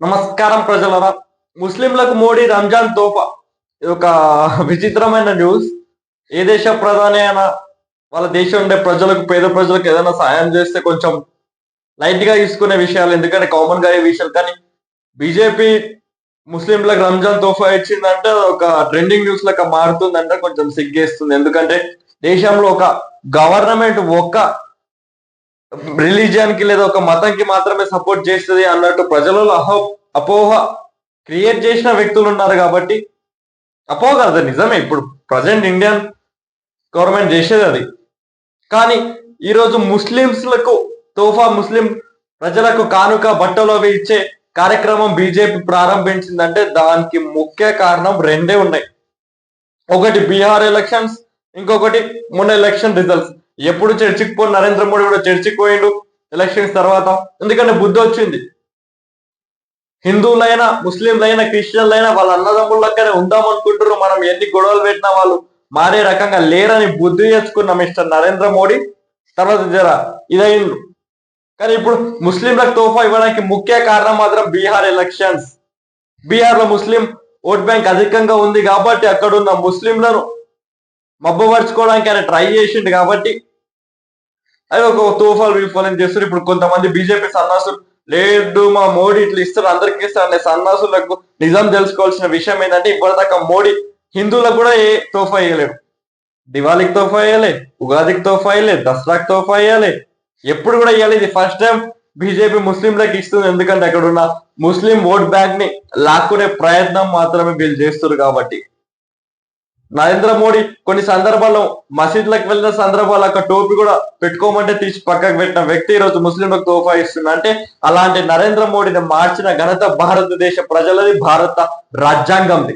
నమస్కారం ప్రజలరా. ముస్లింలకు మోడీ రంజాన్ తోఫా. ఇది ఒక విచిత్రమైన న్యూస్. ఏ దేశ ప్రధాని అయినా వాళ్ళ దేశం ఉండే ప్రజలకు, పేద ప్రజలకు ఏదైనా సాయం చేస్తే కొంచెం లైట్ గా తీసుకునే విషయాలు, ఎందుకంటే కామన్ గా అయ్యే విషయాలు. కానీ బీజేపీ ముస్లింలకు రంజాన్ తోఫా ఇచ్చిందంటే ఒక ట్రెండింగ్ న్యూస్ లెక్క మారుతుందంటే కొంచెం సిగ్గేస్తుంది. ఎందుకంటే దేశంలో ఒక గవర్నమెంట్ ఒక్క రిలీజియన్ కి లేదా ఒక మతంకి మాత్రమే సపోర్ట్ చేస్తుంది అన్నట్టు ప్రజలలో అపోహ క్రియేట్ చేసిన వ్యక్తులు ఉన్నారు. కాబట్టి అపోహ కాదు, నిజమే. ఇప్పుడు ప్రజెంట్ ఇండియన్ గవర్నమెంట్ చేసేది అది. కానీ ఈరోజు ముస్లింస్లకు తోఫా, ముస్లిం ప్రజలకు కానుక, బట్టలు అవి ఇచ్చే కార్యక్రమం బీజేపీ ప్రారంభించిందంటే దానికి ముఖ్య కారణం రెండే ఉన్నాయి. ఒకటి బీహార్ ఎలక్షన్స్, ఇంకొకటి మొన్న ఎలక్షన్ రిజల్ట్స్. ఎప్పుడు చర్చికి పోయి నరేంద్ర మోడీ కూడా చర్చికి పోయిండు ఎలక్షన్స్ తర్వాత. ఎందుకంటే బుద్ధి వచ్చింది. హిందువులైనా, ముస్లింలైనా, క్రిస్టియన్లైనా వాళ్ళ అన్నదమ్ములక్కనే ఉందాం అనుకుంటారు. మనం ఎన్ని గొడవలు పెట్టినా వాళ్ళు మారే రకంగా లేరని బుద్ధి తెచ్చుకున్న మిస్టర్ నరేంద్ర మోడీ తర్వాత ఇదైండు. కానీ ఇప్పుడు ముస్లింలకు తోఫా ఇవ్వడానికి ముఖ్య కారణం మాత్రం బీహార్ ఎలక్షన్స్. బీహార్ లో ముస్లిం ఓట్ బ్యాంక్ అధికంగా ఉంది కాబట్టి అక్కడ ఉన్న ముస్లింలను మబ్బపరుచుకోవడానికి ఆయన ట్రై చేసిండు. కాబట్టి అది ఒక తోఫాలు విఫలం చేస్తారు. ఇప్పుడు కొంతమంది బీజేపీ సన్నాసులు, లేదు మా మోడీ ఇట్లా ఇస్తారు అందరికి ఇస్తారు అనే సన్నాసులకు నిజం తెలుసుకోవాల్సిన విషయం ఏంటంటే, ఇప్పటిదాకా మోడీ హిందువులకు కూడా ఏ తోఫా ఇవ్వలేడు. దివాళీకి తోఫా ఇవ్వలే, ఉగాదికి తోఫా ఇవ్వలే, దసరాకి తోఫా ఇవ్వలే, ఎప్పుడు కూడా ఇవ్వాలి. ఇది ఫస్ట్ టైం బీజేపీ ముస్లింలకు ఇస్తుంది. ఎందుకంటే అక్కడ ఉన్న ముస్లిం ఓట్ బ్యాంక్ ని లాక్కునే ప్రయత్నం మాత్రమే వీళ్ళు చేస్తారు. కాబట్టి నరేంద్ర మోడీ కొన్ని సందర్భాల్లో మసీద్లకు వెళ్ళిన సందర్భాలు అక్కడ టోపీ కూడా పెట్టుకోమంటే తీసి పక్కకు పెట్టిన వ్యక్తి ఈరోజు ముస్లింలకు తోఫా ఇస్తుంది. అంటే అలాంటి నరేంద్ర మోడీని మార్చిన ఘనత భారతదేశ ప్రజలది, భారత రాజ్యాంగంది.